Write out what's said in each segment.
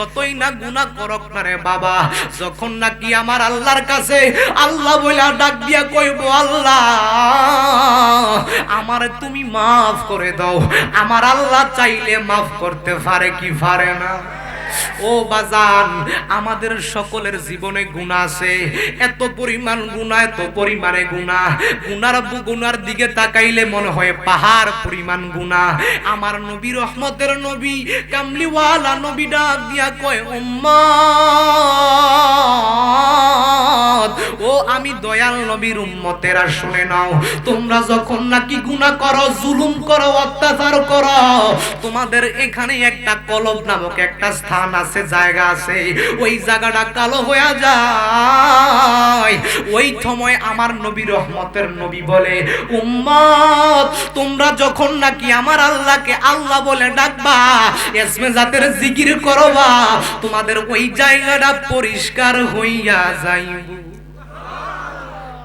যতই না গুনাহ করক না রে বাবা, যখন নাকি আমার আল্লাহর কাছে আল্লাহ বইলা ডাক দিয়া কইব, আল্লাহ আমারে তুমি মাফ করে দাও, আমার আল্লাহ চাইলে মাফ করতে পারে কি পারে না? ও বাজান, আমাদের সকলের জীবনে গুনাহ আছে, এত পরিমাণ গুনাহ, এত পরিমাণে গুনাহ, গুনার দিকে তাকাইলে মনে হয় পাহাড় পরিমাণ গুনাহ। আমার নবী, রহমতের নবী, কামলিওয়ালা নবী ডাক দিয়া কয়, উম্মত, ও আমি দয়াল নবীর উম্মতেরা শুনে নাও, তোমরা যখন নাকি গুনাহ করো, জুলুম করো, অত্যাচার করো, তোমাদের এখানে একটা কলব নামক একটা স্থান আছে, জায়গা আছে, ওই জায়গাটা কালো হয়ে যায়। ওই সময় আমার নবী, রহমতের নবী বলে, উম্মত তোমরা যখন নাকি আমার আল্লাহকে আল্লাহ বলে ডাকবা, ইসমে জাতের জিকির করবা, তোমাদের ওই জায়গাটা পরিষ্কার হইয়া যাইব।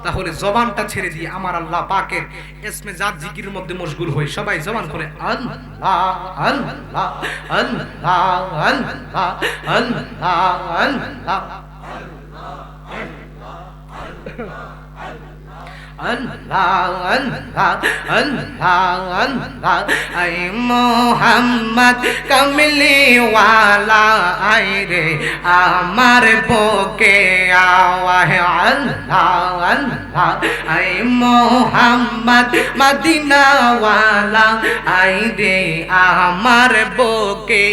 তাহলে জবানটা ছেড়ে দিয়ে আমার আল্লাহ পাকের ইসমে জাত জিকিরের মধ্যে মশগুল হই। সবাই জবান করে আল্লাহ আল্লাহ আল্লাহ আল্লাহ আল্লাহ আল্লাহ আল্লাহ আল্লাহ আল্লাহ আল্লাহ। আই মোহাম্মদ কামলি ওয়ালা আই রে আমার বুকে আওয়াহ, আল্লাহ আল্লাহ। আই মোহাম্মদ মদিনা ওয়ালা আই রে আমার বুকে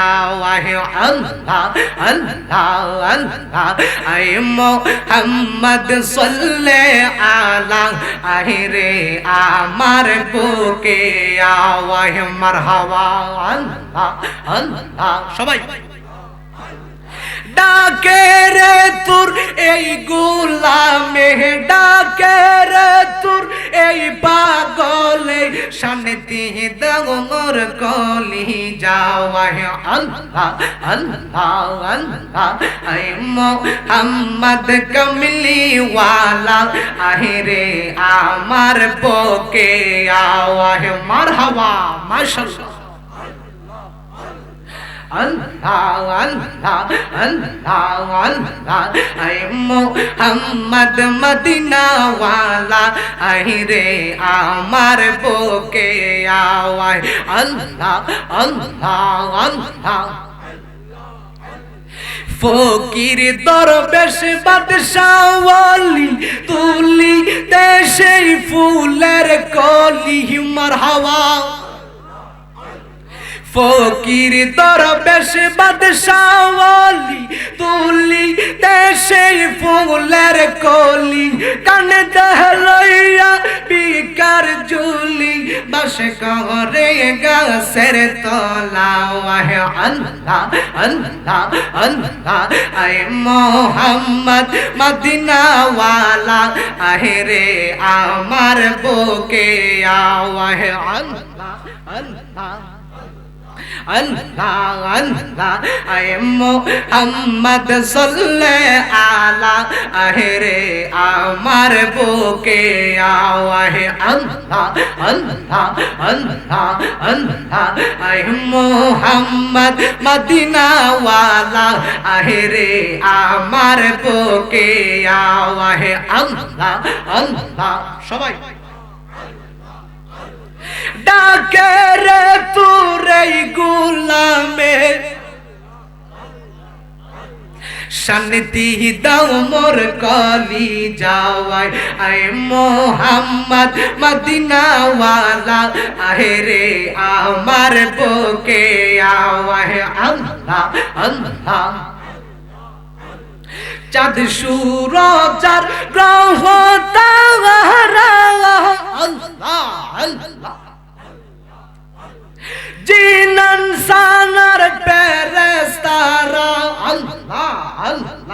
আওয়াহ, আল্লাহ আল্লাহ আল্লাহ। আই মোহাম্মদ সাল্লাল্লাহু আলা আহিরে আমার বুকে আওয়াহ, মারহাবা, আল্লাহ আল্লাহ। সবাই ডাকে রে তোর এই গোলামে, ডাকে রে তোর এই পাগলে, শান্তি দাও মোর কলি যাওয়াহ, আল্লাহ আল্লাহ আল্লাহ। আই মোহাম্মদ কামলি ওয়ালা আহিরে আমার বুকে আওয়াহ, মারহাবা, মাশাআল্লাহ, আল্লাহ আল্লাহ আল্লাহ আল্লাহ। আই মোহাম্মদ মদিনা ওয়ালা আহিরে আমার বুকে আওয়াহ, আল্লাহ আল্লাহ আল্লাহ। ফকির দরবেশ বাদশাহ ওয়ালি তুলি দেশে ফুলের কলি, মারহাবা। ফকির দরবেশ বাদশাহ ওয়ালি তুলি দেশে ফুলের কলি, কানে দহলইয়া বিকার জুলি, বাসে করে গাছের তলাওয়াহ, আল্লাহ আল্লাহ আল্লাহ। আই মোহাম্মদ মদিনা ওয়ালা আহিরে আমার বুকে আওয়াহ, আল্লাহ আল্লাহ আল্লাহ আল্লাহ। আই মোহাম্মদ সাল্লাল্লাহু আলা আহিরে আমার বুকে আওয়াহ, আল্লাহ আল্লাহ আল্লাহ আল্লাহ। আই মোহাম্মদ মদিনা ওয়ালা আহিরে আমার বুকে আওয়াহ, আল্লাহ আল্লাহ। সবাই ডাকে রে তোর এই গোলামে, শান্তি দাও মোর কলি যাওয়ায়। আই মোহাম্মদ মদিনা ওয়ালা আহিরে আমার বুকে আওয়াহ, আল্লাহ আল্লাহ। চাঁদ সূরজার গ্রহ তারা, আল্লাহ আল্লাহ। জিনান সানার ফেরেশতারা, আল্লাহ আল্লাহ।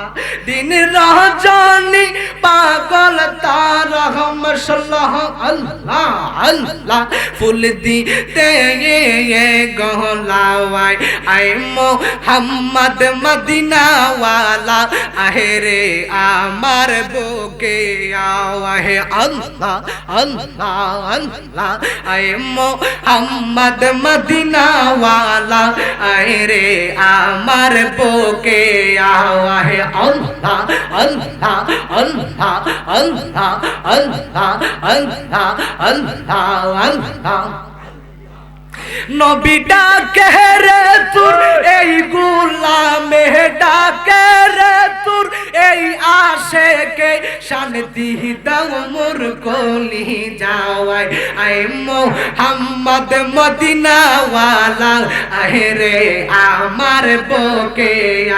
দিন রজনী পাগল তারা মাশাআল্লাহ আল্লাহ আল্লাহ ফুল দিতে গহলাওয়াই আয় মোহাম্মদ মদিনা ওয়ালা আহেরে আমার বুকে আওয়াহে আল্লাহ আল্লাহ আল্লাহ আয় মোহাম্মদ মদিনা ওয়ালা আহেরে আমার বুকে আওয়াহে আল্লাহ আল্লাহ আল্লাহ আল্লাহ আল্লাহ আল্লাহ আল্লাহ আল্লাহ নবী ডাকে রে তোর এই গোলামে ডাকে রে তোর এই আশেকে শান্তি দাও মোর কলি যাওয়ায় আয় মোহাম্মদ মদিনা ওয়ালা আহেরে আমার বুকে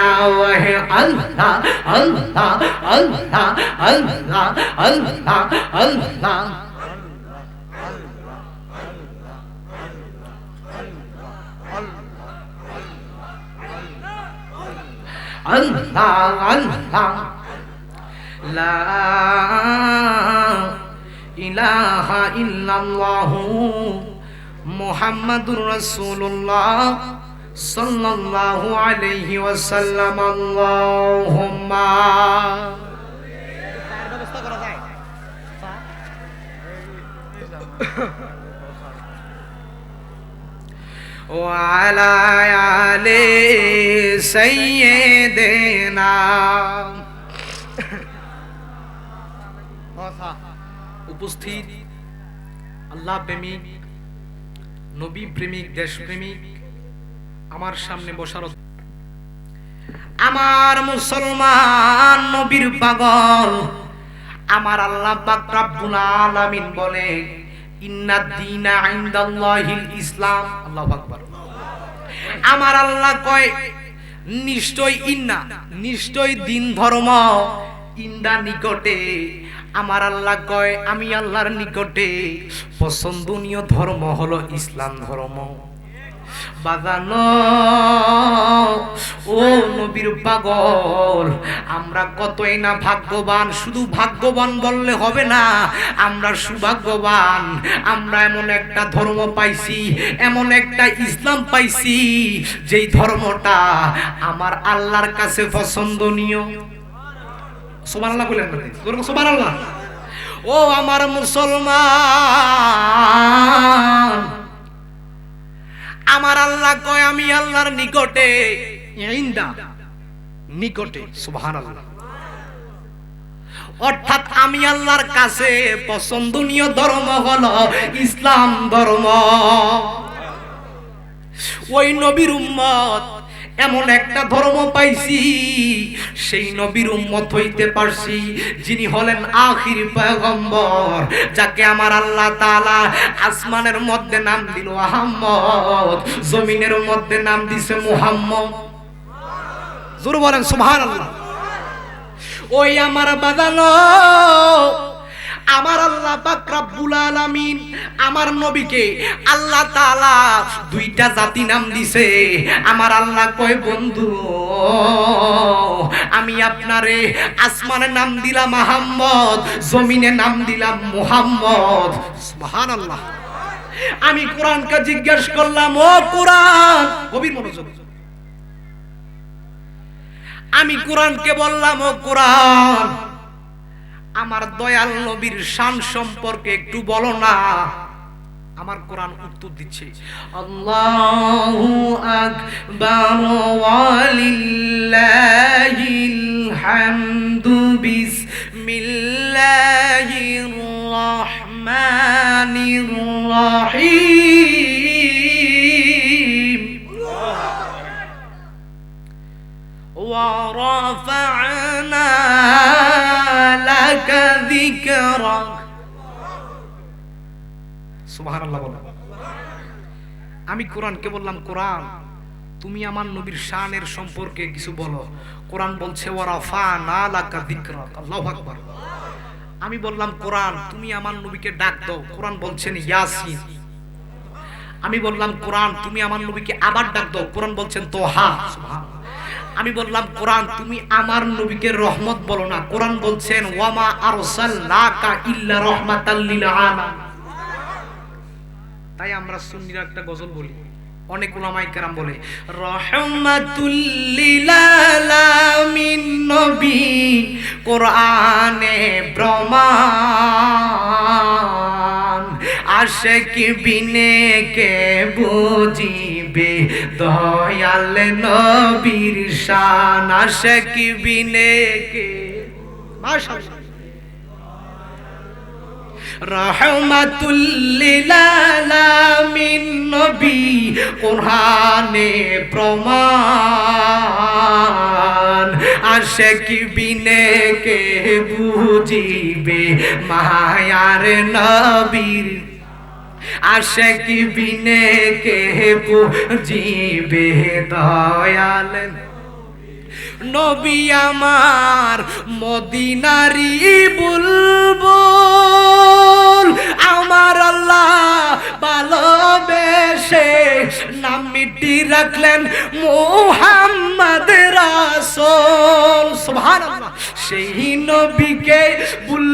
আওয়াহে আল্লাহ আল্লাহ আল্লাহ আল্লাহ আল্লাহ আল্লাহ আল্লাহ আল্লাহ লা ইলাহা ইল্লাল্লাহ মুহাম্মাদুর রাসূলুল্লাহ সাল্লাল্লাহু আলাইহি ওয়াসাল্লাম আল্লাহুম্মা ব্যবস্থা করা যায় ওয়ালা আলে সাইয়্যিদিনা উপস্থিত আল্লাহ প্রেমিক নবী প্রেমিক দেশ প্রেমিক আমার সামনে বসার আমার মুসলমান নবীর পাগল আমার আল্লাহ পাক রব্বুল আলামিন বলে ইন্নাদ দীনা ইনদাল্লাহিল ইসলাম আল্লাহু আকবার আমার আল্লাহ কয় নিশ্চয় নিশ্চয় দিন ধর্ম ইন্দা নিকটে আমার আল্লাহ কয় আমি আল্লাহর নিকটে পছন্দনীয় ধর্ম হলো ইসলাম ধর্ম বাজানো ও নবীর পাগল আমরা কতই না ভাগ্যবান শুধু ভাগ্যবান বললে হবে না আমরা সৌভাগ্যবান আমরা এমন একটা ধর্ম পাইছি এমন একটা ইসলাম পাইছি যেই ধর্মটা আমার আল্লাহর কাছে পছন্দনীয় সুবহানাল্লাহ বলেন না সুবহানাল্লাহ ও আমার মুসলমান আমার আল্লাহ কয় আমি আল্লাহর নিকটে নিকটে সুবহানাল্লাহ অর্থাৎ আমি আল্লাহর কাছে পছন্দনীয় ধর্ম হলো ইসলাম ধর্ম ওই নবীর উম্মত এমন একটা ধর্ম পাইছি সেই নবীর উম্মত হইতে পারছি যিনি হলেন আখির পয়গম্বর যাকে আমার আল্লাহ তাআলা আসমানের মধ্যে নাম দিল আহমদ জমিনের মধ্যে নাম দিছে মুহাম্মদ জোরে বলেন সুবহানাল্লাহ ওই আমার বাদানো আমার আল্লাহ পাক রব্বুল আলামিন আমার নবীকে আল্লাহ তাআলা দুইটা জাতি নাম দিছে আমার আল্লাহ কয় বন্ধু আমি আপনারে আসমানে নাম দিলাম মুহাম্মদ জমিনে নাম দিলাম মুহাম্মদ সুবহানাল্লাহ আমি কোরআনকে জিজ্ঞেস করলাম ও কোরআন গভীর মনোযোগ আমি কোরআনকে বললাম ও কোরআন আমার দয়াল নবীর শান সম্পর্কে একটু বলো না আমার কোরআন উত্তর দিচ্ছে আল্লাহু আকবার ওয়ালিল্লাহিল হামদু বিসমিল্লাহির রহমানির রহিম ওয়া রাফা'না লাকা যিকরাক সুবহানাল্লাহ বলো আমি কোরআনকে বললাম কোরআন তুমি আমার নবীর শানের সম্পর্কে কিছু বলো কোরআন বলছে ওয়া রাফা'না লাকা যিকরাক আল্লাহু আকবার আমি বললাম কোরআন তুমি আমার নবীকে ডাক দাও কোরআন বলছেন ইয়াসিন আমি বললাম কোরআন তুমি আমার নবীকে আবার ডাক দাও কোরআন বলছেন তোহা সুবহানাল্লাহ আমি বললাম কোরআন তুমি আমার নবীকে রহমত বলো না, কোরআন বলছেন ওয়ামা আরসালনাকা ইল্লা রাহমাতাল লিল আলামিন। তাই আমরা সুন্নিরা একটা গজল বলি, অনেক উলামায়ে কেরাম বলে রহমাতুল লিল আলামিন নবী কোরআনে প্রমাণ, আশিক বিনে কে বুঝিবে দয়াল নবীর শান, আশিক বিনে কে মাশাআল্লাহ রহমাতুল লিল আলামিন নবী কোরআনে প্রমাণ, আশিক বিনে কে বুঝিবে মায়ার নবীর, আশিক বিনে কে বুঝিবে দয়াল নবী আমার মদিনারি বুলবুল, আমার আল্লাহ ভালোবেসে নাম মিটি রাখলেন মুহাম্মদ রাসূল। সুবহানাল্লাহ। সেই নবীকে ভুল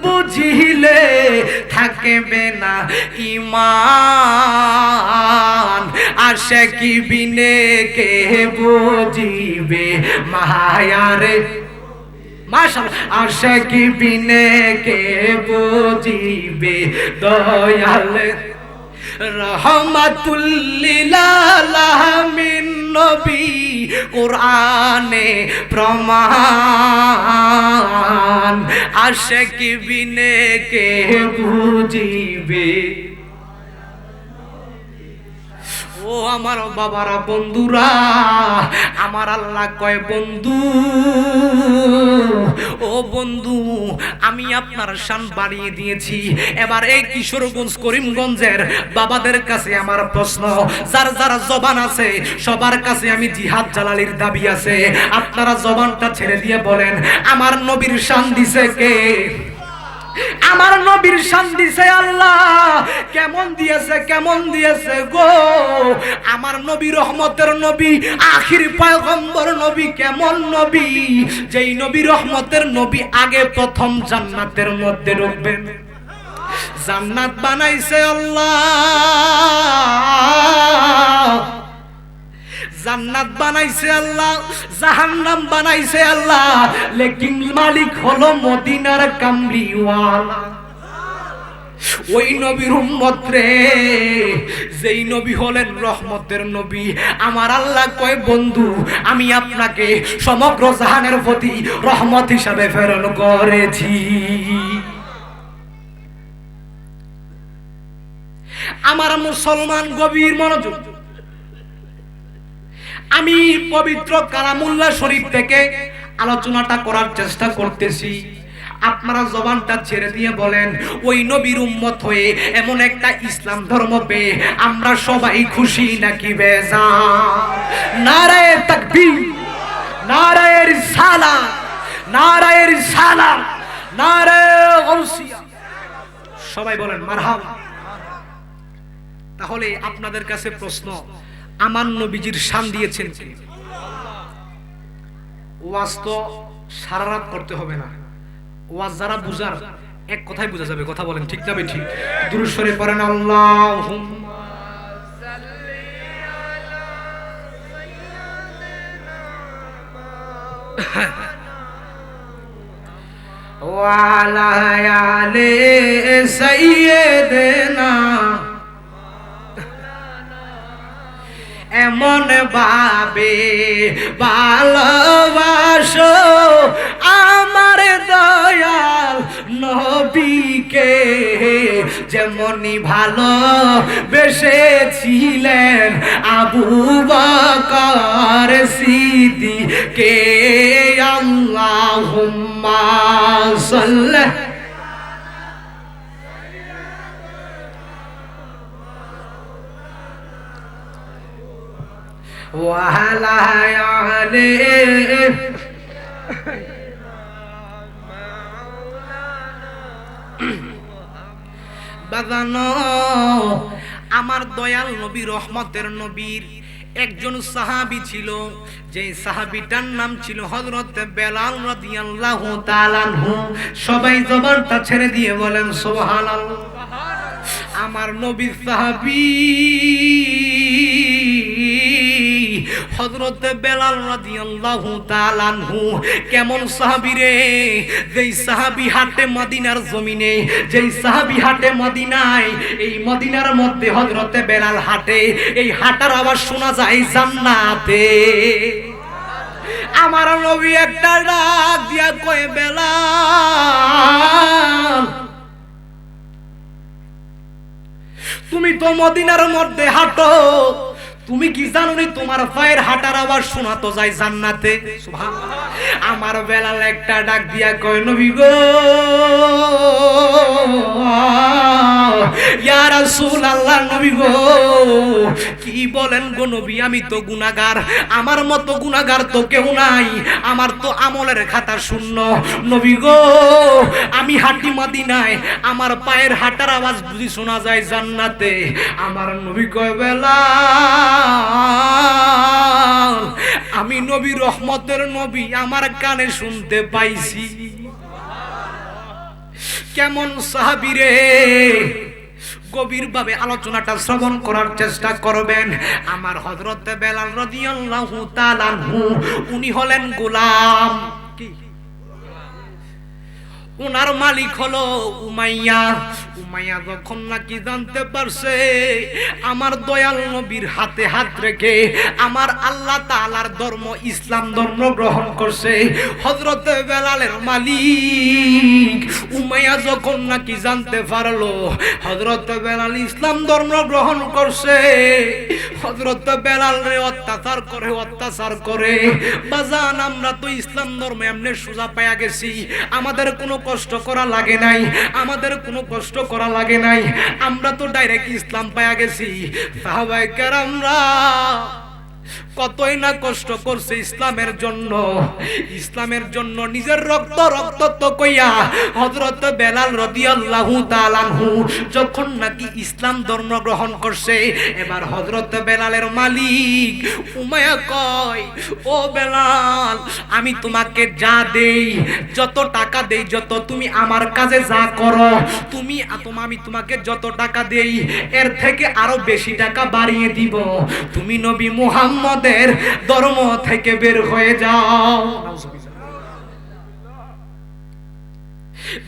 বুঝিলে থাকবে না ঈমান, আশিক বিনে কে বুঝিবে মায়ার মাশাআল্লাহ, আশিক বিনে কে বুঝিবে দয়াল রহমাতুল লিল আলামিন নবী কোরআনে প্রমাণ, আশিক বিনে কে বুঝিবে। ও আমার বাবারা, বন্ধুরা, আমার আল্লাহ কয় বন্ধু, ও বন্ধু আমি আপনার শান বাড়িয়ে দিয়েছি। এবার এই কিশোরগঞ্জ করিমগঞ্জের বাবাদের কাছে আমার প্রশ্ন, যার যার জবান আছে সবার কাছে আমি জিহাদ জালালির দাবি আছে, আপনারা জবানটা ছেড়ে দিয়ে বলেন আমার নবীর শান দিছে কে? আমার নবীর শান দিছে আল্লাহ। কেমন দিয়েছে, কেমন দিয়েছে গো? আমার নবী রহমতের নবী, আখির পয়গম্বর নবী। কেমন নবী? যেই নবী রহমতের নবী আগে প্রথম জান্নাতের মধ্যে ঢুকবেন। জান্নাত বানাইছে আল্লাহ, জান্নাত বানাইছে আল্লাহ, জাহান্নাম বানাইছে আল্লাহ, লেকিন মালিক হলো মদিনার কামলিওয়ালা। ওই নবীর উম্মত রে, যেই নবী হলেন রহমতের নবী। আমার আল্লাহ কয় বন্ধু আমি আপনাকে সমগ্র জাহানের প্রতি রহমত হিসাবে প্রেরণ করেছি। আমার মুসলমান গভীর মনোযোগ, আমি পবিত্র কালামুল্লাহ শরীফ থেকে আলোচনাটা করার চেষ্টা করতেছি। আপনারা জবানটা ছেড়ে দিয়ে বলেন ওই নবীর উম্মত হয়ে এমন একটা ইসলাম ধর্ম পেয়ে আমরা সবাই খুশি নাকি বেজার? নারায়ে তাকবীর, নারায়ে রিসালাত, নারায়ে রিসালাত, নারায়ে গাউসিয়া। সবাই বলেন মারহাবা। তাহলে আপনাদের কাছে প্রশ্ন, আমার নবীজির শান দিয়েছেন কে? ওয়াজ তো সারা রাত করতে হবে না, ওয়াজ যারা বুঝার এক কথাই বোঝা যাবে। কথা বলেন ঠিক না ঠিক? দুরূদ শরীফ পড়েন আল্লাহুম্মা সাল্লি আলা সাইয়্যিদিনা ওয়া আলা আলি সাইয়্যিদিনা। এমন ভাবে ভালোবাসো আমার দয়াল নবীকে, যেমনি ভালোবেসেছিলেন আবু বকর সিদ্দিককে। আল্লাহুম্মা সাল্লি ওয়ালা আলে বাজানো। আমার দয়াল নবী রহমতের নবীর একজন সাহাবী ছিল, যে সাহাবীটার নাম ছিল হযরত বেলাল রাদিয়াল্লাহু তাআলা আনহু। সবাই জবানটা ছেড়ে দিয়ে বলেন সুবহানাল্লাহ। আমার নবী সাহাবী হযরত বেলাল রাদিয়াল্লাহু তাআলা আনহু কেমন সাহাবী রে, যেই সাহাবী হাঁটে মদিনার জমিনে, যেই সাহাবী হাঁটে মদিনায়, এই মদিনার মধ্যে হযরত বেলাল হাঁটে, এই হাঁটার আওয়াজ শোনা যায় জান্নাতে। আমার নবী একটা ডাক দিয়া কয়, বেলাল তুমি তো মদিনার মধ্যে হাঁটো, তুমি কি জানো নি তোমার পায়ের হাঁটার আওয়াজ শোনা তো যায় জান্নাতে। সুবহানাল্লাহ। আমার বেলাল একটা ডাক দিয়া কয়, নবী গো ইয়া রাসূলুল্লাহ, নবী গো কি বলেন গো নবী, আমি তো গুনাহগার, আমার মতো গুনাহগার তো কেউ নাই, আমার তো আমলের খাতা শূন্য। নবী গো আমি হাঁটি মদিনায়, আমার পায়ের হাঁটার আওয়াজ যদি শোনা যায় জান্নাতে। আমার নবী কয়, বেলাল আমি নবী, রহমতের নবী, আমার কানে শুনতে পাইছি। কেমন সাহাবী রে, গভীরভাবে আলোচনাটা শ্রবণ করার চেষ্টা করবেন। আমার হযরত বেলাল রাদিয়াল্লাহু তাআলা আনহু উনি হলেন গোলাম। কি ওনার মালিক হলো উমাইয়া। উমাইয়া যখন নাকি জানতে পারছে আমার দয়াল নবীর হাতে হাত রেখে আমার আল্লাহ তাআলার ধর্ম ইসলাম ধর্ম গ্রহণ করছে হযরত বেলালের মালিক, উমাইয়া যখন নাকি জানতে পারলো হযরত বেলাল ইসলাম ধর্ম গ্রহণ করছে, হযরত বেলাল রে অত্যাচার করে বাজান, আমরা তো ইসলাম ধর্ম এমনি সোজা পায়া গেছি, আমাদের কোনো কষ্ট করা লাগে নাই, আমাদের কোনো কষ্ট করা লাগে নাই, আমরা তো ডাইরেক্ট ইসলাম পায়া গেছি। সাহাবায়ে কেরামরা কতই না কষ্ট করছে ইসলামের জন্য, ইসলামের জন্য নিজের রক্ত তো কইয়া হযরত বেলাল রাদিয়াল্লাহু তাআলা আনহু যখন নাকি ইসলাম ধর্ম গ্রহণ করছে, এবার হযরত বেলালের মালিক উমাইয়া কয়, ও বেলাল আমি তোমাকে যা দেই, যত টাকা দেই, যত তুমি আমার কাজে যা করো, আমি তোমাকে যত টাকা দেই এর থেকে আরো বেশি টাকা বাড়িয়ে দিব, তুমি নবী মুহাম্মদ ধর্ম থেকে বের হয়ে যাও।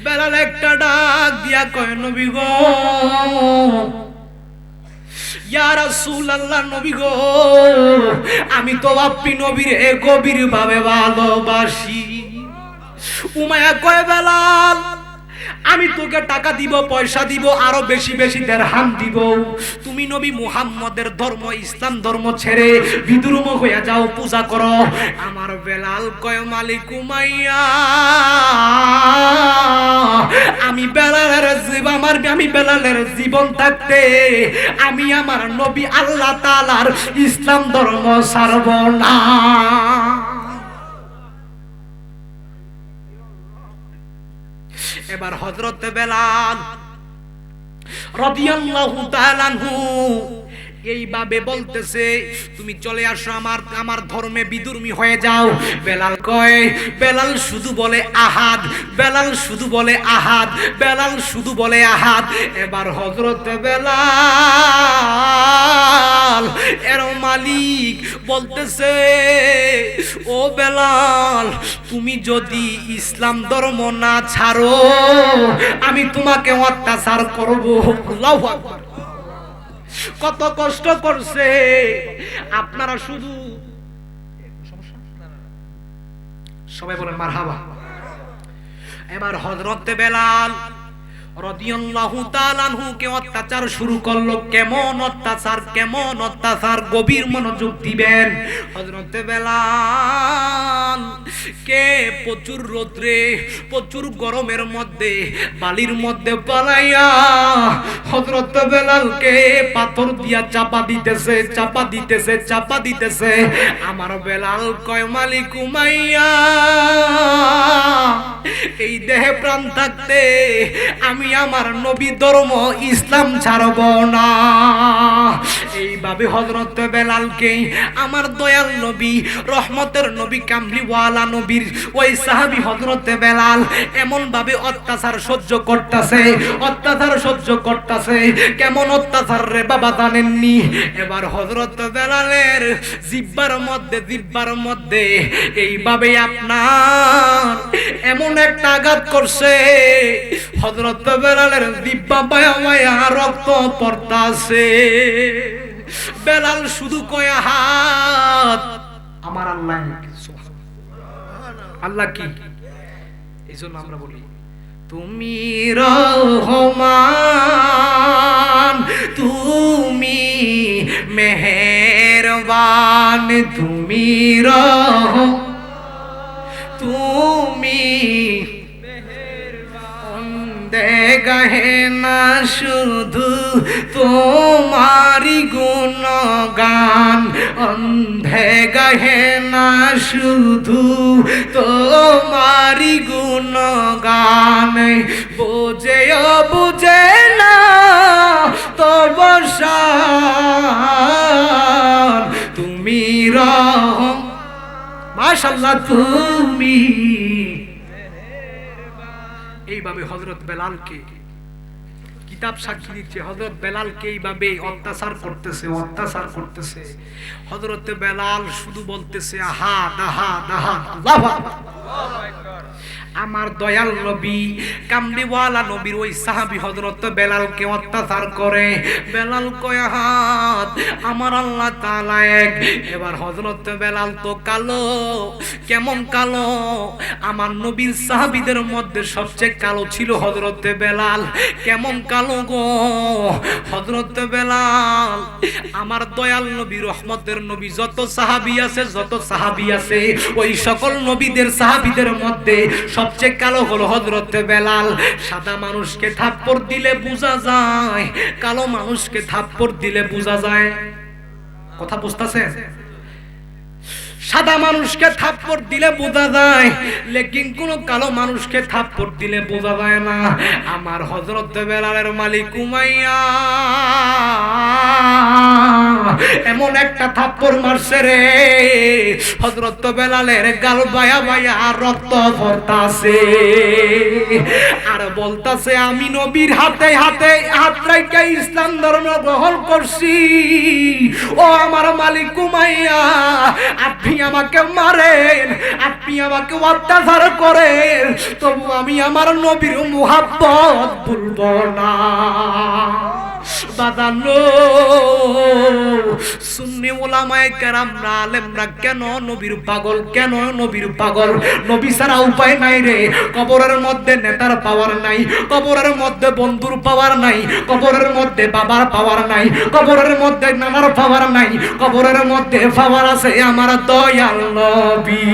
বেলাল একটা ডাক দিয়া কয়, নবী গো ইয়া রাসূলুল্লাহ, নবী গো আমি তো আপনি নবীর গভীর ভাবে ভালোবাসি। উমাইয়া কয়, বেলাল আমি তোকে টাকা দিব, পয়সা দিব, আরো বেশি বেশি দিরহাম দিব, তুমি নবী মুহাম্মদের ধর্ম ইসলাম ধর্ম ছেড়ে বিদ্রোহ হয়ে যাও, পূজা করো। আমার বেলাল কয়, মালিক উমাইয়া আমি বেলালের জীবন থাকতে আমি আমার নবী আল্লাহ তাআলার ইসলাম ধর্ম ছাড়ব না। এবার হযরত বেলাল রাদিয়াল্লাহু তাআলা আনহু এইভাবে বলতেছে, তুমি চলে আসো আমার ধর্মে বিধর্মী হয়ে যাও। বেলাল কয়, বেলাল শুধু বলে আহাদ, বেলাল শুধু বলে আহাদ, বেলাল শুধু বলে আহাদ। এবার হযরত বেলাল এর মালিক বলতেছে, ও বেলাল তুমি যদি ইসলাম ধর্ম না ছাড়ো আমি তোমাকে অত্যাচার করব। আল্লাহু আকবার। কত কষ্ট করছে আপনারা, শুধু সবাই বলেন মারহাবা। এবার হযরত বেলাল রাদিয়াল্লাহু তাআলা আনহু কে অত্যাচার শুরু করলো। কেমন অত্যাচার, গভীর মনোযোগ দিবেন। হযরত বেলাল কে প্রচুর রোদ্রে, প্রচুর গরমের মধ্যে, বালির মধ্যে পালাইয়া হযরত বেলালকে পাথর দিয়া চাপা দিতেছে। আমার বেলাল কয়, মালিক উমাইয়া এই দেহে প্রাণ থাকতে আমি আমি আমার নবী ধর্ম ইসলাম ছাড়ব না। এইভাবে হযরত বেলালকে আমার দয়াল নবী রহমতের নবী কামলিওয়ালা নবীর ওই সাহাবী হযরত বেলাল এমন ভাবে অত্যাচার সহ্য করতেছে। কেমন অত্যাচার রে বাবা জানেননি? এবার হযরত বেলালের জিহ্বার মধ্যে এইভাবে আপনার এমন একটা আঘাত করছে, হযরত বেলালের জিহ্বা বায়া রক্ত পড়তাছে। বেলাল শুধু কয় হাত আমার আল্লাহ। আল্লাহ কি? এইজন্য আমরা বলি তুমি রহমান, তুমি মেহেরবান, তুমি দেগাহে না শুধু তোমারি গুণগান, অন্ধে গাহে না শুধু তোমারি গুণগান, বুঝে না তবসান, তুমি মাশাআল্লাহ তুমি। এইভাবে হযরত বেলালকে কিতাব সাক্ষী দিচ্ছে, হযরত বেলালকে এইভাবে অত্যাচার করতেছে। হযরত বেলাল শুধু বলতেছে আহাদ আহাদ আহাদ, আল্লাহু আকবার। আমার দয়াল নবী কামলিওয়ালা নবীর ওই সাহাবী হযরত বেলালকে অত্যাচার করে। বেলাল কয় হাত আমার আল্লাহ তাআলা এক। এবার হযরত বেলাল তো কালো, কেমন কালো? আমার নবীর সাহাবীদের মধ্যে সবচেয়ে কালো ছিল হযরত বেলাল। কেমন কালো গো হযরত বেলাল! আমার দয়াল নবী রহমতের নবী যত সাহাবী আছে ওই সকল নবীদের সাহাবীদের মধ্যে সবচেয়ে কালো হলো হযরত বেলাল। সাদা মানুষকে থাপ্পড় দিলে বোঝা যায়, কালো মানুষকে থাপ্পড় দিলে বোঝা যায়। কথা বুঝতেছেন? সাদা মানুষকে থাপ্পড় দিলে বোঝা যায়, লেকিন কোন কালো মানুষকে থাপ্পড় দিলে বোঝা যায় না। আমার হযরত বেলালের মালিক উমাইয়া এমন একটা থাপ্পড় মারছে রে, হযরত বেলালের গাল বায়া রক্ত পড়তাছে। আর বলতাছে আমি নবীর হাতে হাত রাইখা ইসলাম ধর্ম গ্রহণ করছি। ও আমার মালিক উমাইয়া, আপনি আমাকে মারেন, আপনি আমাকে অত্যাচার করেন, তবু আমি আমার নবীর মুহাব্বত ভুলবো না। বাদানো সুন্নি উলামায়ে কেরামরা আলেমরা কেন নবীর পাগল? নবী ছাড়া উপায় নাই রে। কবরের মধ্যে নেতার পাওয়ার নাই, কবরের মধ্যে বন্ধুর পাওয়ার নাই, কবরের মধ্যে বাবার পাওয়ার নাই, কবরের মধ্যে নানার পাওয়ার নাই, কবরের মধ্যে পাওয়ার আছে আমার দয়াল নবী।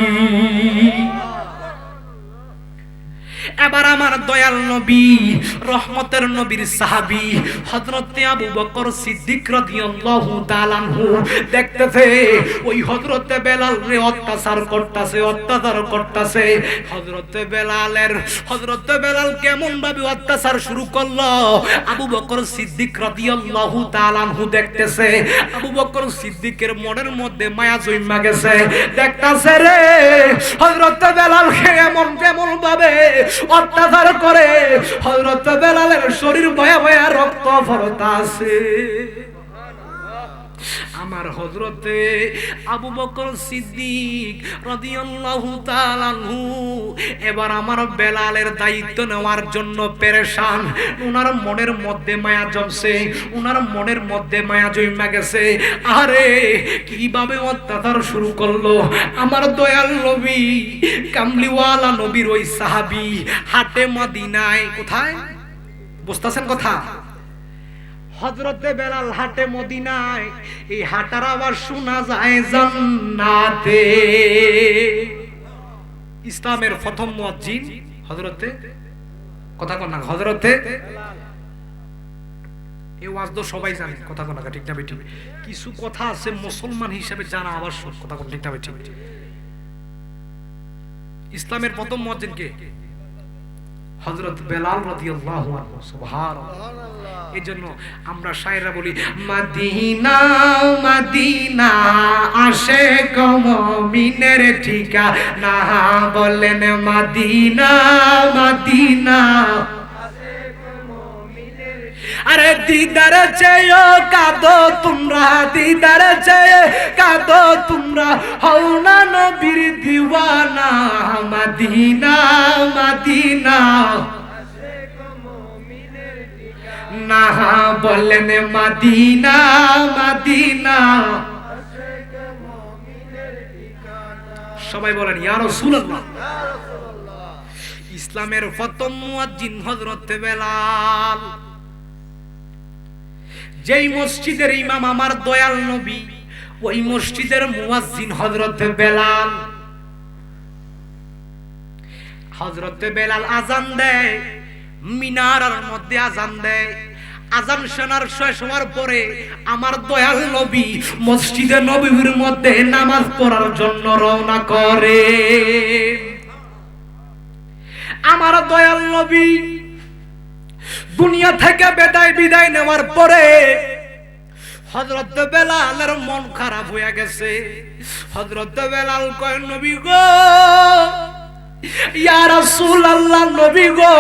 এবার আমার দয়াল নবী রহমতের নবীর সাহাবী হযরত আবু বকর সিদ্দিক রাদিয়াল্লাহু তাআলা আনহু দেখতেছে ওই হযরত বেলাল রে অত্যাচার করতেছে। হযরত বেলাল কেমন ভাবে অত্যাচার শুরু করলো, আবু বকর সিদ্দিক রাদিয়াল্লাহু তাআলা আনহু দেখতেছে। আবু বকর সিদ্দিকের মনের মধ্যে মায়া জন্মা গেছে, দেখতাছে রে হযরত বেলাল কেমন ভাবে অত্যাচার করে। হযরত বেলালের শরীর বয়া রক্ত পড়তাছে। আমার হযরতে আবু বকর সিদ্দিক রাদিয়াল্লাহু তাআলা আনহু এবার আমার বেলালের দায়িত্ব নেওয়ার জন্য পেরেশান। উনার মনের মধ্যে মায়া জমছে, উনার মনের মধ্যে মায়া জমা গেছে। আরে কিভাবে অত্যাচার শুরু করলো আমার দয়াল নবী কামলিওয়ালা নবীর ওই সাহাবী হাটে মদিনায়। কোথায় বুঝতেছেন কথা? হযরতে বেলাল হাটে মদিনায়, এই হাটার আওয়াজ শোনা যায় জান্নাতে। ইসলামের প্রথম মুয়াজ্জিন হযরতে কথা কোন না হযরতে এই ওয়াজ তো সবাই জানে, কথা কোন না ঠিক না বেটি? কিছু কথা আছে মুসলমান হিসেবে জানা আবশ্যক, কথা কোন ঠিক না বেটি? ইসলামের প্রথম মুয়াজ্জিন কে? হযরত বেলাল রাদিয়াল্লাহু আনহু। সুবহানাল্লাহ। এজন্য আমরা শায়রা বলি, মদিনা মদিনা আশিক মুমিনের ঠিকানা, বলেন মদিনা মদিনা। আরে দিদার চেয়ে কাঁদো তোমরা, দিদার চেয়ে কাঁদো তোমরা, হও না নবীর দিওয়ানা, মদিনা মদিনা না, বলেন মদিনা মদিনা। সবাই বলেন ইয়া রাসূলুল্লাহ। ইসলামের প্রথম মুয়াজ্জিন হযরত বেলাল। যেই মসজিদের ইমাম আমার দয়াল নবী, ওই মসজিদের মুয়াজ্জিন হযরত বেলাল। হযরত বেলাল আজান দেয়, মিনারার মধ্যে আজান দেয়। আজান শোনার শেষ হওয়ার পরে আমার দয়াল নবী মসজিদে নববীর মধ্যে নামাজ পড়ার জন্য রওনা করে। আমার দয়াল নবী দুনিয়া থেকে বিদায় নেওয়ার পরে হযরত বেলালের মন খারাপ হয়ে গেছে। হযরত বেলাল কয়, নবী গো, ইয়া রাসূলুল্লাহ, নবী গো,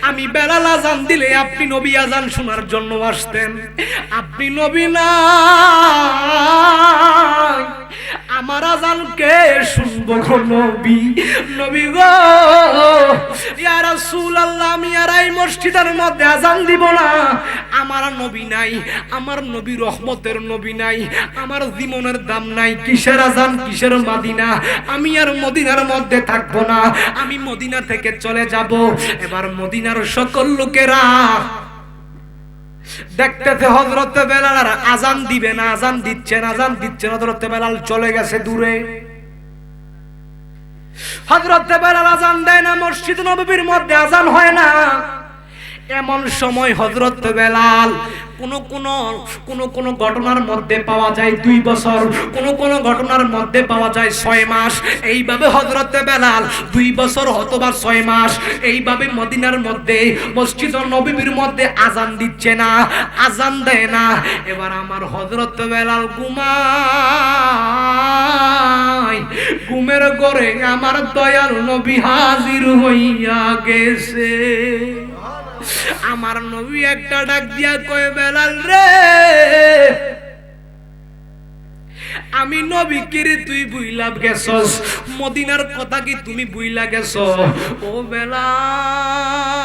আমি বেলাল আজান দিলে আপনি নবী আজান শোনার জন্য আসতেন, আপনি নবী না, আমার আজান কে শুনবো গো নবী? নবী গো, ইয়া রাসূলুল্লাহ, আমি আর এই মসজিদের মধ্যে আজান দিব না। আমার নবী নাই, আমার নবী রহমতের নবী নাই, আমার জীবনের দাম নাই, কিসের আজান কিসের মদিনা? আমি আর মদিনার মধ্যে থাকবো না, আমি মদিনা থেকে চলে যাব। এবার মদিনার সকল লোকেরা দেখতেছে হযরত বেলাল আর আজান দিবে না, আজান দিচ্ছেন হযরত বেলাল চলে গেছে দূরে। হযরত বেলাল আজান দেয় না, মসজিদ নববীর মধ্যে আজান হয় না। এমন সময় হযরত বেলাল কোন ঘটনার মধ্যে পাওয়া যায় 2 বছর, কোন ঘটনার মধ্যে পাওয়া যায় 6 মাস। এইভাবে হযরত বেলাল 2 বছর অথবা 6 মাস এইভাবে মদিনার মধ্যে মসজিদ নববীর মধ্যে আজান দিচ্ছে না, আজান দেয় না। এবার আমার হযরত বেলাল ঘুমায়, ঘুমের ঘরে আমার দয়াল নবী হাজির হইয়া গেছে। আমার নবী একটা ডাক দিয়া কয়, বেলাল রে, আমি নবী কে রে তুই বুইলা গেছস, মদিনার কথা কি তুমি বুইলা গেছ? ও বেলাল,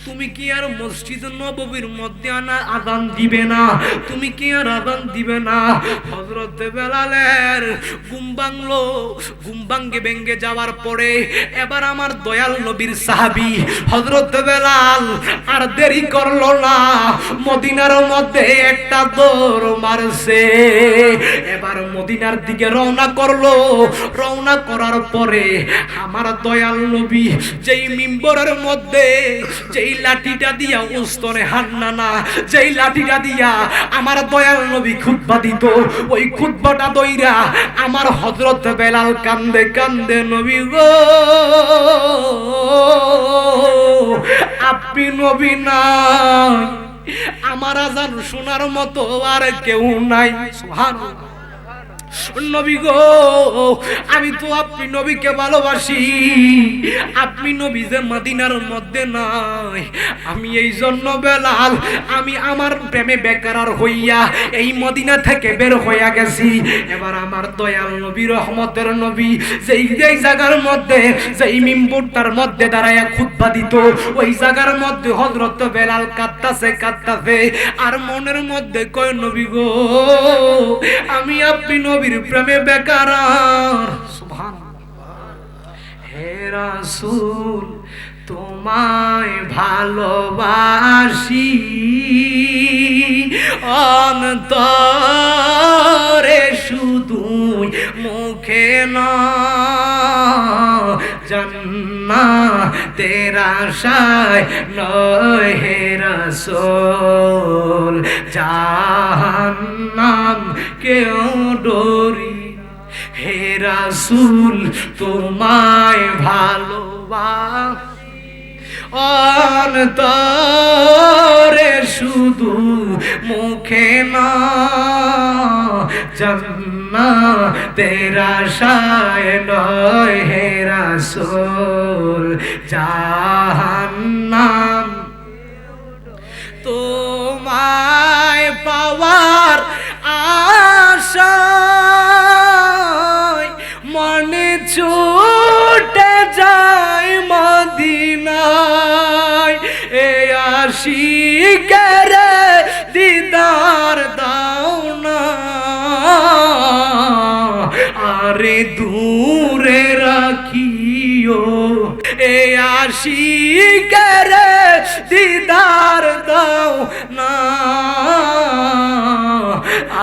তুমি কি আর মসজিদ নববীর মধ্যে আযান দিবে না? তুমি কি আর আযান দিবে না? হযরত বেলালের ঘুম ভাঙলো। ঘুম ভেঙে যাওয়ার পরে এবার আমার দয়াল নবীর সাহাবী হযরত বেলাল আর দেরি করলো না, মদিনার মধ্যে একটা দৌড় মারছে। এবার মদিনার দিকে রওনা করলো। রওনা করার পরে আমার দয়াল নবী যেই মিম্বরের মধ্যে যেই লাঠিটা দিয়া উস্তনে হান্নানা, যেই লাঠিটা দিয়া আমার দয়াল নবী খুতবা দিত, ওই খুতবাটা দইরা আমার হযরত বেলাল কান্দে কান্দে, নবী গো, আপনি নবী নাই, আমার আজান শোনার মতো আর কেউ নাই। সুবহানাল্লাহ। নবী গো, আমি তো আপনি নবীকে ভালোবাসি, আপনি নবী যে মদিনার মধ্যে নাই, আমি এই জন্য বেলাল, আমি আমার প্রেমে বেকরার হইয়া এই মদিনা থেকে বের হইয়া গেছি। এবার আমার দয়াল নবী রহমতের নবী যেই যেই জায়গার মধ্যে, যেই মিম্বরটার মধ্যে দাঁড়ায়া খুতবা দিত, ওই জায়গার মধ্যে হযরত বেলাল কাঁদতাছে আর মনের মধ্যে কয়, নবী গো, আমি আপনি নবীর প্রেমে বেকরার। সুবহানাল্লাহ। হে রাসূল, তোমায় ভালোবাসি অন্তরে, শুধুই মুখে না, জান্নাতের আশায় নয় হে রাসূল, জাহান্নাম কেউ ডরি। হে রাসূল, তোমায় ভালোবাসি অন্তরে শুধু মুখে না জান্নাতের আশায় নয় হে রাসূল জাহান্নাম তোমায় পাওয়ার আশায় মনে ছুটে যায় মদিনায় এ আশিকের দিদার দাও না আরে দূরে রাখিও এ আশিকের দিদার দাও না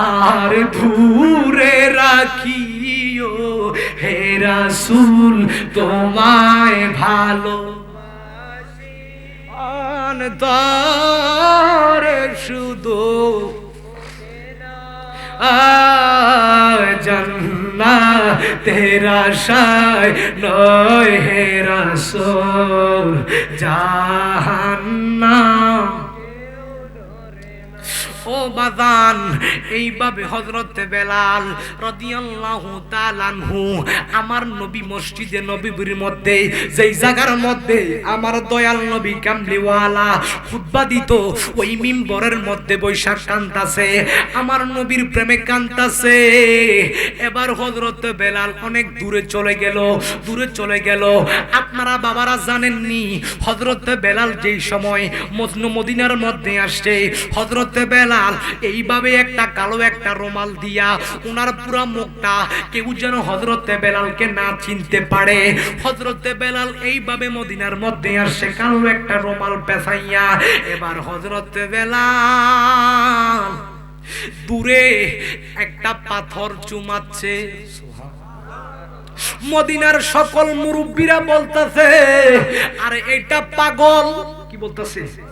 আর দূরে রাখিও হে রাসূল তোমায় ভালো অন্তরে শুধু জান্নাতের আশায় নয় হে রাসূল জাহান্নাম ও বাজান এইভাবে হযরত বেলাল রাদিয়াল্লাহু তাআলা আনহু আমার নবী মসজিদে নববীর মধ্যে যেই জায়গার মধ্যে আমার দয়াল নবী কামলিওয়ালা খুতবা দিত ওই মিম্বরের মধ্যে বৈশা কান্তাছে আমার নবীর প্রেমে কান্তাছে এবার হযরত বেলাল অনেক দূরে চলে গেল আপনারা বাবারা জানেননি হযরত বেলাল যেই সময় মদিনার মধ্যে আসছে হযরত বেলাল এইভাবে একটা কালো একটা রুমাল দিয়া ওনার পুরো মুখটা কেউ যেন হযরতে বেলালকে না চিনতে পারে হযরতে বেলাল এইভাবে মদিনার মধ্যে আসে কালো একটা রুমাল পেছাইয়া এবার হযরতে বেলাল দূরে একটা পাথর চুমাচ্ছে মদিনার সকল মুরব্বীরা বলতেছে আরে এটা পাগল কি বলতেছে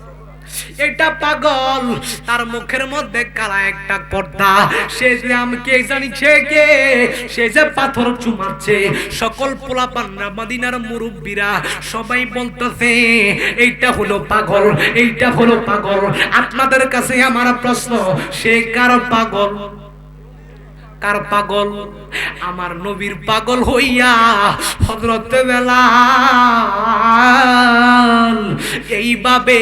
এটা পাগল তার মুখের মধ্যে কালা একটা পর্দা সে যে আমি কে জানি সে যে পাথর চুমাচ্ছে সকল পোলাপানরা মদিনার মুরব্বীরা সবাই বলতেছে এইটা হলো পাগল আপনাদের কাছে আমার প্রশ্ন সে কার পাগল আমার নবীর পাগল হইয়া হযরত বেলাল এইভাবে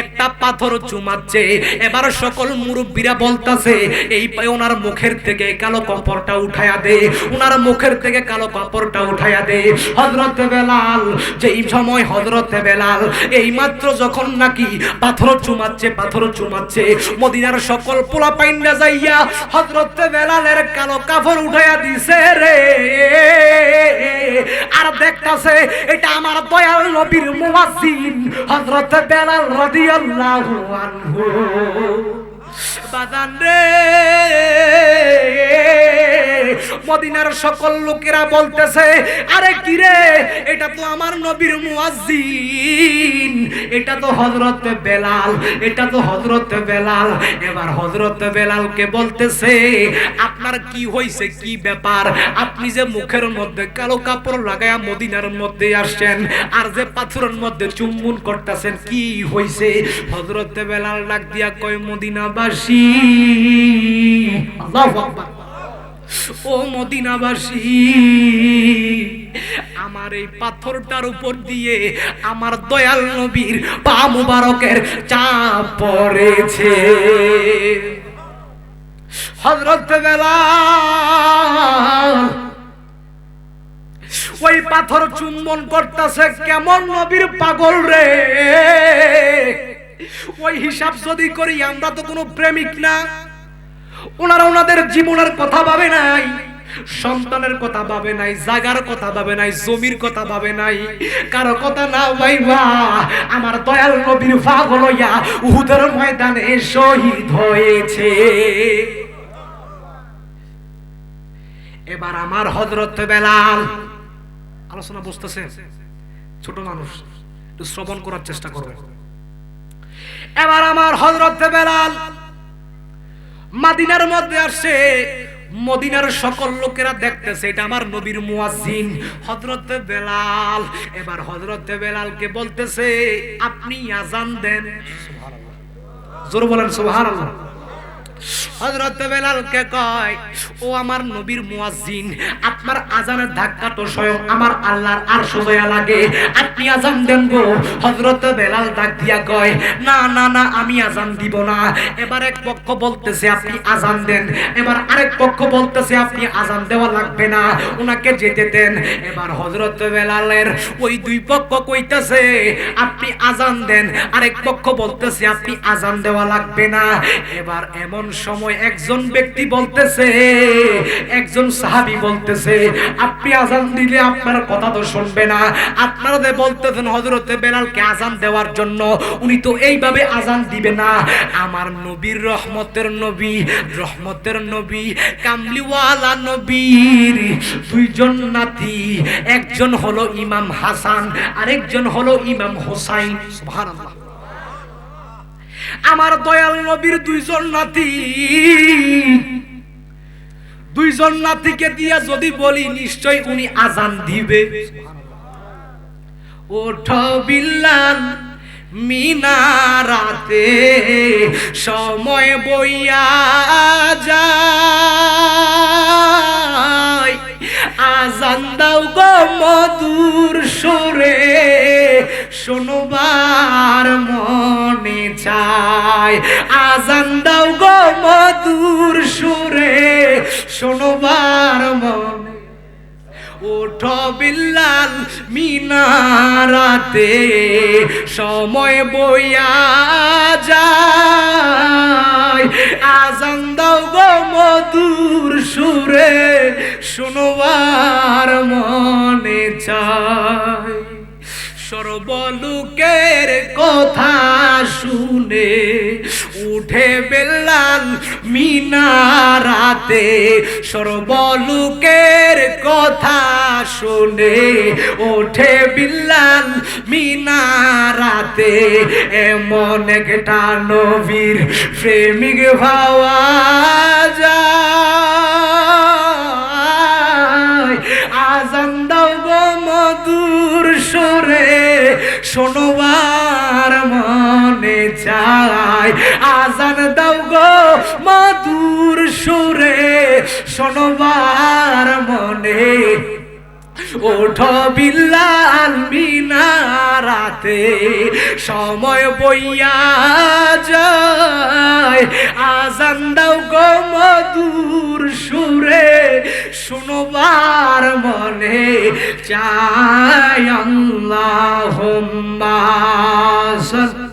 একটা পাথর চুমাচ্ছে এবার সকল মুরব্বীরা বলতাছে এই ওনার মুখের থেকে কালো কাপড়টা উঠায়া দে হযরত বেলাল যেই সময় হযরত বেলাল এই মাত্র যখন নাকি পাথর চুমাচ্ছে মদিনার সকল পোলা পাইন্ডা যাইয়া হযরত বেলালের কালো কাপড় উঠাইয়া দিছে রে আর দেখতাছে এটা আমার দয়াল নবীর মুয়াজ্জিন হযরত বেলাল রাদিয়াল্লাহু আনহু বাজান রে মদিনার সকল লোকেরা বলতেছে আরে কি রে এটা তো আমার নবীর মুয়াজ্জিন এটা তো হযরত বেলাল এবার হযরত বেলালকে বলতেছে আপনার কি হইছে কি ব্যাপার আপনি যে মুখের মধ্যে কালো কাপড় লাগায়া মদিনার মধ্যে আসছেন আর যে পাথরের মধ্যে চুম্বন করতেছেন কি হইছে হযরত বেলাল ডাক দিয়া কয় মদিনাবাসী আল্লাহু আকবার ও মদিনাবাসী আমার এই পাথরটার উপর দিয়ে আমার দয়াল নবীর পা মুবারকের চাপ পড়েছে হযরত বেলাল ওই পাথর চুম্বন করতেছে কেমন নবীর পাগল রে ওই হিসাব যদি করি আমরা তো কোনো প্রেমিক না ওনারা ওনাদের জীবনের কথা ভাবে নাই সন্তানের কথা ভাবে নাই জাগার কথা ভাবে নাই জমির কথা ভাবে নাই কারো কথা না ভাইবা আমার দয়াল নবীর পাগল হইয়া উহুদের ময়দানে শহীদ হয়েছে এবার আমার হযরত বেলাল আলোচনা বুঝতেছেন ছোট মানুষ একটু শ্রবণ করার চেষ্টা করবে এবার আমার হযরত বেলাল মদিনার মধ্যে আসছে মদিনার সকল লোকেরা দেখতেছে এটা আমার নবীর মুয়াজ্জিন হযরত বেলাল। এবার হযরত বেলালকে বলতেছে আপনি আযান দেন। সুবহানাল্লাহ, জোরে বলেন সুবহানাল্লাহ। হযরত বেলালকে কয় ও আমার নবীর মুয়াজ্জিন, আপনার আযানের ধাক্কা তো স্বয়ং আমার আল্লাহর আরশ দয়া লাগে, আপনি আযান দেন গো। হযরত বেলাল ডাক দিয়া কয় না না না, আমি আযান দিব না। এবার এক পক্ষ বলতেছে আপনি আযান দেন, এবার আরেক পক্ষ বলতেছে আপনি আযান দেওয়া লাগবে না, উনাকে যেতে দেন। এবার হযরত বেলালের ওই দুই পক্ষ কইতাছে আপনি আযান দেন, আরেক পক্ষ বলতেছে আপনি আযান দেওয়া লাগবে না। এবার এমন সময় একজন ব্যক্তি বলতেছে, একজন সাহাবী বলতেছে আপনি আযান দিলে আপনার কথা তো শুনবে না। আপনারা যে বলতেছেন হযরত বেলালকে আযান দেওয়ার জন্য, উনি তো এইভাবে আযান দিবে না। আমার নবীর রহমতের নবী, রহমতের নবী, কামলিওয়ালা নবীর দুইজন নাতি, একজন হলো ইমাম হাসান আরেকজন হলো ইমাম হোসাইন। সুবহানাল্লাহ। আমার দয়াল নবীর দুইজন নাতি, দুইজন নাতিকে দিয়া যদি বলি নিশ্চয় উনি আযান দিবে। ওঠো বিল্লাল মিনারাতে সময় বইয়া যায়, আযান দাও গো মধুর সুরে শোনবার মনে চায়, আযান দাও গো মধুর সুরে শোনবার মনে। ওঠো বিল্লাল মিনারাতে সময় বইয়া যায়, আযান দাও গো মধুর সুরে শোনবার মনে চায়। সর্বলোকের কথা শুনে উঠে বেলাল মিনারাতে, সর্বলোকের কথা শুনে ওঠে বিল্লাল মিনারাতে। এমন একটা নবীর প্রেমিক ভাবা যায়, আযান দাও গো মধুর সুরে শোনবার মনে চায়, আযান দাও গো মধুর সুরে শোনবার মনে। ওঠো বিল্লাল মিনারাতে সময় বইয়া যায়, আযান দাও গো মধুর সুরে শোনবার মনে চায়। আল্লাহুম্মা সাল্লি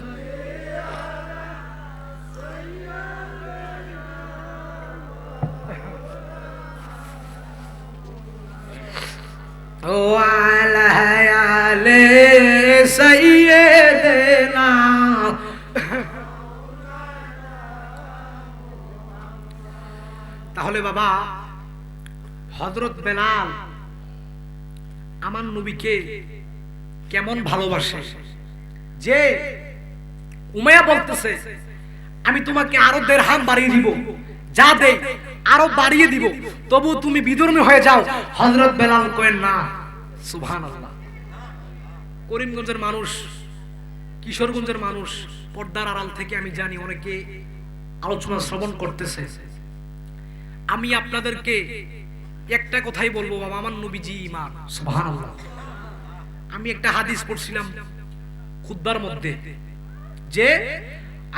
ওয়ালা আলে সাইয়্যিদিনা। তাহলে বাবা হযরত বেলাল আমার নবীকে কেমন ভালোবাসে, যে উমাইয়া বলতেছে আমি তোমাকে আরো দিরহাম বাড়িয়ে দিব, যা দেই আরো বাড়িয়ে দিব, তবু তুমি বিধর্মী হয়ে যাও। হযরত বেলাল কয় না। সুবহানাল্লাহ। করিমগঞ্জের মানুষ, কিশোরগঞ্জের মানুষ, পর্দার আড়াল থেকে আমি জানি অনেকে আলোচনা শ্রবণ করতেছে। আমি আপনাদেরকে একটা কথাই বলবো বাবা, আমার নবীজি ইমান। সুবহানাল্লাহ। আমি একটা হাদিস পড়ছিলাম খুতবার মধ্যে, যে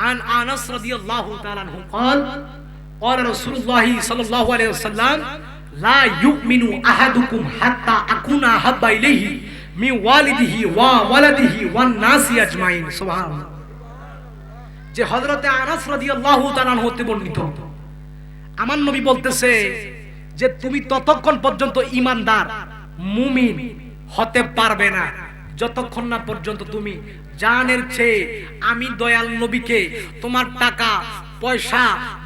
আন আনাস রাদিয়াল্লাহু তাআলা আনহু قال قال رسول الله صلى الله عليه وسلم لا يؤمن احدكم حتى اكون احب اليه من والده وولده والناس اجمعين। সুবহানাল্লাহ। যে হযরতে আনাস রাদিয়াল্লাহু তাআলা আনহু হতে বর্ণিত, আমার নবী বলতেছে যে তুমি ততক্ষণ পর্যন্ত ঈমানদার মুমিন হতে পারবে না যতক্ষণ না পর্যন্ত তুমি জানের চেয়ে আমি দয়াল নবীকে তোমার টাকা পয়সা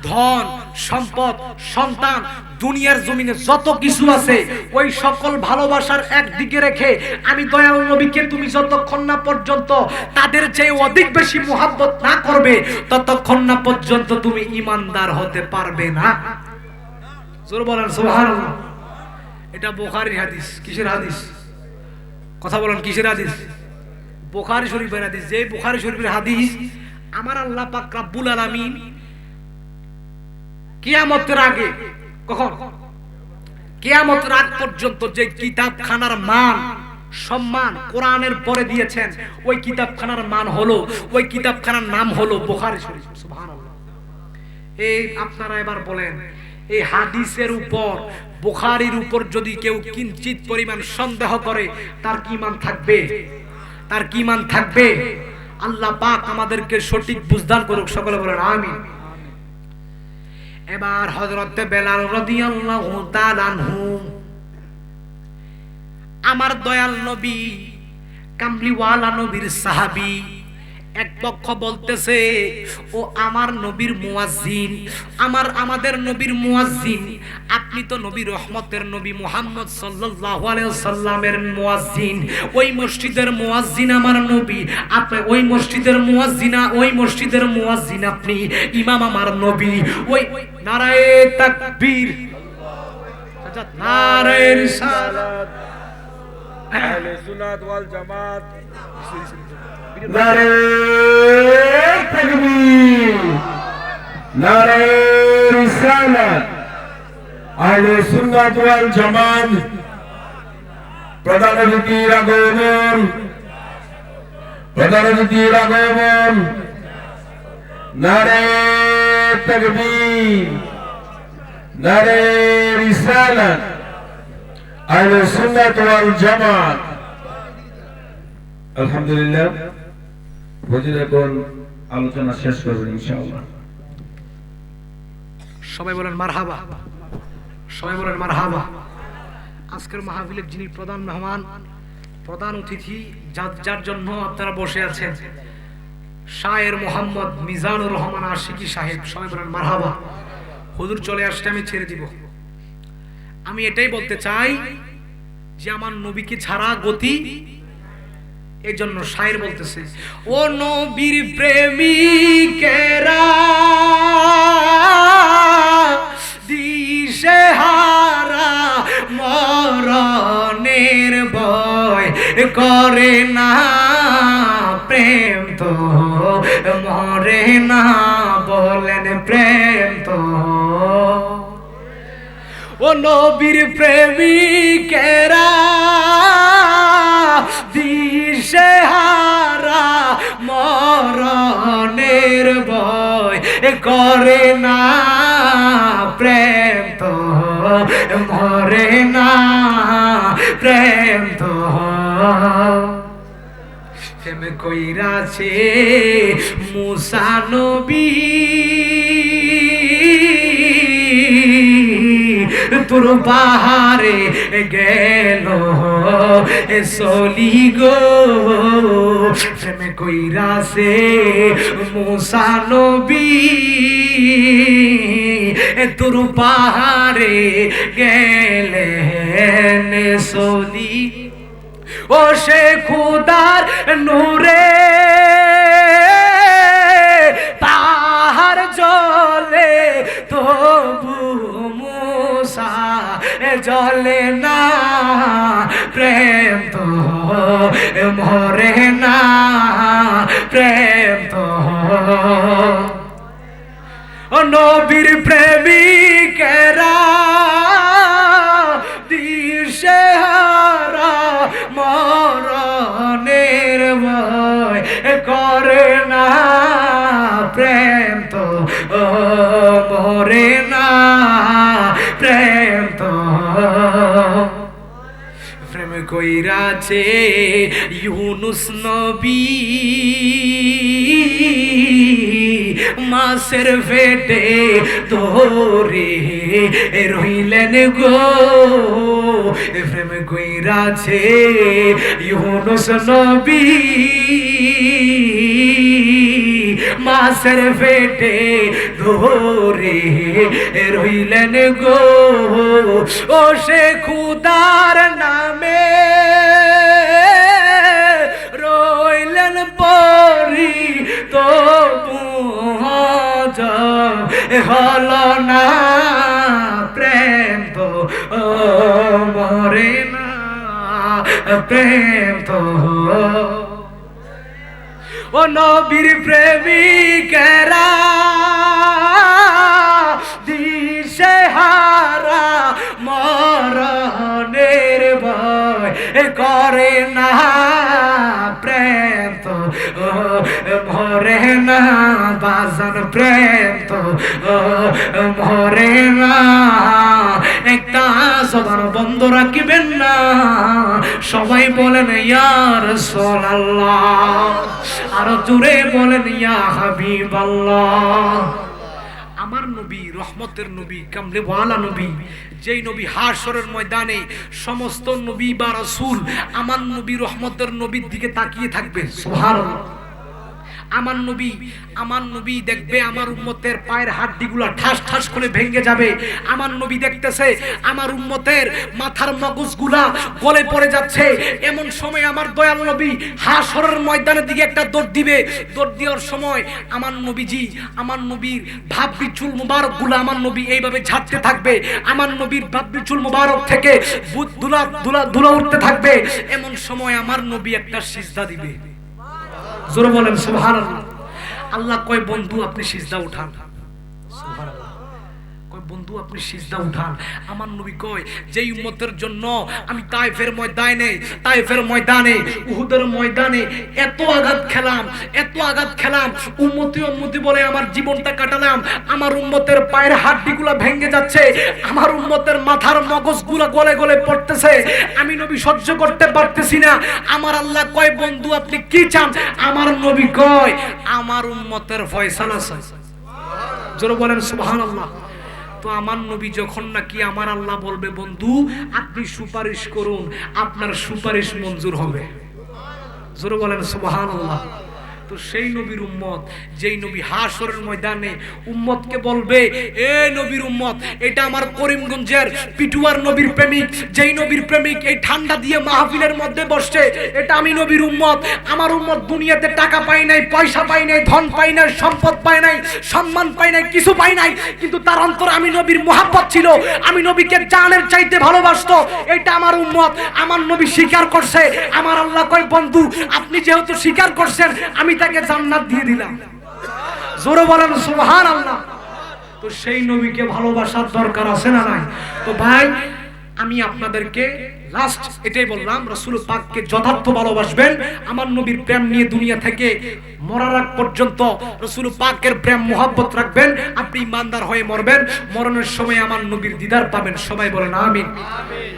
ধন সম্পদ সন্তান দুনিয়ার জমিনে যত কিছু আছে ওই সকল ভালোবাসার একদিকে রেখে আমি দয়াল নবীকে তুমি যতক্ষণ না পর্যন্ত তাদের চেয়ে অধিক বেশি মুহাব্বত না করবে ততক্ষণ না পর্যন্ত তুমি ঈমানদার হতে পারবে না। জোর বলেন সুবহানাল্লাহ। এটা বুখারীর হাদিস। কিসের হাদিস? কথা বলেন, কিসের হাদিস? বুখারী শরীফের হাদিস। যে বুখারী শরীফের হাদিস আমার আল্লাহ পাক রব্বুল আলামিন কিয়ামতের আগে, কখন? কিয়ামতের আগ পর্যন্ত যে কিতাবখানার মান সম্মান কোরআনের পরে দিয়েছেন, ওই কিতাবখানার মান হলো, ওই কিতাবখানার নাম হলো বুখারী শরীফ। সুবহানাল্লাহ। এই আপনারা এবার বলেন, এই হাদিসের উপর, বুখারীর উপর যদি কেউ কিঞ্চিত পরিমাণ সন্দেহ করে, তার কি ঈমান থাকবে? তার কি ঈমান থাকবে? আল্লাহ পাক আমাদেরকে সঠিক বুঝদান করুক, সকলে বলেন আমিন। এবার হযরত বেলাল রাদিয়াল্লাহু তাআলা আনহু, আমার দয়াল নবী, কামলিওয়ালা নবীর সাহাবী, এক পক্ষ বলতেছে ও আমার নবীর মুয়াজ্জিন, আমাদের নবীর মুয়াজ্জিন, আপনি তো নবী রহমতের নবী মুহাম্মদ সাল্লাল্লাহু আলাইহি ওয়াসাল্লামের মুয়াজ্জিন, ওই মসজিদের মুয়াজ্জিন আমার নবী, আপনি ওই মসজিদের মুয়াজ্জিন আপনি, ইমাম আমার নবী। ওই নারায়ে তাকবীর, নারায়ে রিসালাত, আহলে সুন্নাত ওয়াল জামাত, নারে তাকবীর, নারে রিসালাত, আহলে সুন্নাত ওয়াল জামাত। প্রধান অতিথির আগমন, প্রধান অতিথির আগমন। নারে তাকবীর, নারে রিসালাত, আহলে সুন্নাত ওয়াল জামাত। আলহামদুলিল্লাহ, হুজুর এখন আলোচনা শেষ করবেন ইনশাআল্লাহ। সবাই বলেন মারহাবা, সবাই বলেন মারহাবা। আজকের মাহফিলের যিনি প্রধান মেহমান, প্রধান অতিথি, যার জন্য আপনারা বসে আছেন, শায়ের মোহাম্মদ মিজানুর রহমান আশিকি সাহেব, সবাই বলেন মারহাবা। হুজুর চলে আসলে আমি ছেড়ে দিব। আমি এটাই বলতে চাই যে আমার নবীকে ছাড়া গতি, এই জন্য শায়ের বলতেছে, ও নবীর প্রেমিকেরা দিশেহারা মরণের ভয় করে না, প্রেম তো মরে না, বলেন প্রেম তো। ও নবীর প্রেমিকেরা দিশেহারা মরণের ভয় করে না, প্রেম তো মরে না, প্রেম তো। প্রেম কইরাছে মুসা নবী তোর পাহাড়ে গেল সলি গো, প্রেম কইরাছে মুসা নবী তোর পাহাড়ে গেলেন সলি। ও সে খুদার নূরে পাহাড় জ্বলে, তবু মুসা জ্বলে না, প্রেম তো মরে না, প্রেম তো। ও নবীর প্রেমিকেরা দিশেহারা মরণের ভয় করে না, প্রেম তো মরে না, প্রেম তো। প্রেম কইরাছে ইউনুস নবী মাছের পেটে ধরে রইলেন গো, প্রেম কইরাছে ইউনুস নবী মাছের পেটে ধরে রইলেন গো। ও সে খুদার নামে রইলেন পরি, তবু হল না, প্রেম মরে না, প্রেম তো ও নবীর প্রেমিকেরা দিশেহারা মরণের ভয় করে না, প্রেম তো মরে না বাজান, প্রেম তো মরে না। একটা জবান বন্ধ রাখবেন না, সবাই বলেন ইয়া রাসূলুল্লাহ, আর জোরে বলেন ইয়া হাবিবাল্লাহ। আমার নবী, রহমতের নবী, কামলে ওয়ালা নবী, যেই নবী হাশরের ময়দানে সমস্ত নবী বা রাসূল আমার নবী রহমতের নবীর দিকে তাকিয়ে থাকবে। সুবহানাল্লাহ। আমার নবী দেখবে আমার উম্মতের পায়ের হাড্ডিগুলা ঠাস ঠাস করে ভেঙে যাবে। আমার নবী দেখতেছে আমার উম্মতের মাথার মগজগুলা গলে পড়ে যাচ্ছে। এমন সময় আমার দয়াল নবী হাশরের ময়দানের দিকে একটা দৌড় দিবে। দৌড় দেওয়ার সময় আমার নবীজি, আমার নবীর ভাববি চুল মুবারকগুলো আমার নবী এইভাবে ঝাড়তে থাকবে। আমার নবীর ভাববি চুল মুবারক থেকে ধুলা উঠতে থাকবে। এমন সময় আমার নবী একটা সিজদা দিবে। জোরে বলেন সুবহানাল্লাহ। আল্লাহ কয় বন্ধু আপনি সিজদা উঠান। সুবহানাল্লাহ। কয় বন্ধু আপনি সিজদা উঠান। আমার নবী কয় যেই উম্মতের জন্য আমি তায়েফের ময়দানে উহুদের ময়দানে এত আঘাত খেলাম, উম্মতি বলে আমার জীবনটা কাটালাম। আমার উম্মতের পায়ের হাড্ডিগুলো ভেঙে যাচ্ছে, আমার উম্মতের মাথার মগজগুলো গলে গলে পড়তেছে, আমি নবী সহ্য করতে পারতেছি না। আমার আল্লাহ কয় বন্ধু আপনি কি চান? আমার নবী কয় আমার উম্মতের ফয়সালা চাই। জোরে বলেন সুবহানাল্লাহ। তো আমার নবী যখন নাকি আমার আল্লাহ বলবে বন্ধু আপনি সুপারিশ করুন, আপনার সুপারিশ মঞ্জুর হবে। জোরে বলেন সুবহানাল্লাহ। তো সেই নবীর উম্মত, যেই নবী হাশরের ময়দানে উম্মতকে বলবে এ নবীর উম্মত, এটা আমার করিমগঞ্জের পিটুয়ার নবীর প্রেমিক, যেই নবীর প্রেমিক এই ঠান্ডা দিয়ে মাহফিলের মধ্যে বসছে, এটা আমি নবীর উম্মত। আমার উম্মত দুনিয়াতে টাকা পাই নাই, পয়সা পাই নাই, ধন পাই নাই, সম্পদ পাই নাই, সম্মান পাই নাই, কিছু পাই নাই, কিন্তু তার অন্তরে আমি নবীর মহব্বত ছিল, আমি নবীকে জানের চাইতে ভালোবাসতো। এটা আমার উম্মত, আমার নবী স্বীকার করছে। আমার আল্লাহ কয় বন্ধু আপনি যেহেতু স্বীকার করছেন আমি তাকে জান্নাত দিয়ে দিলাম। জোরে বলেন সুবহানাল্লাহ। তো সেই নবীকে ভালোবাসার দরকার আছে না নাই? তো ভাই আমি আপনাদেরকে লাস্ট এটাই বললাম, রাসূল পাককে যথার্থ ভালোবাসবেন। আমার নবীর প্রেম নিয়ে দুনিয়া থেকে মরার আগ পর্যন্ত রাসূল পাকের প্রেম মোহাব্বত রাখবেন। আপনি ইমানদার হয়ে মরবেন, মরণের সময় আমার নবীর দিদার পাবেন। সবাই বলেন আমিন।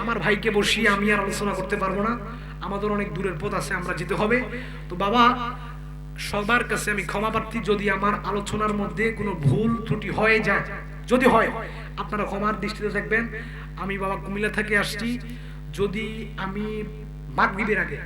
আমার ভাইকে বসিয়ে আমি আর আলোচনা করতে পারবো না, আমাদের অনেক দূরের পথ আছে, আমরা যেতে হবে। তো বাবা সবার কাছে আমি ক্ষমা প্রার্থী, যদি আমার আলোচনার মধ্যে কোনো ভুল ত্রুটি হয়ে যায়, যদি হয় আপনারা ক্ষমার দৃষ্টিতে দেখবেন। আমি বাবা কুমিল্লা থেকে আসছি, যদি আমি মাগরিবের আগে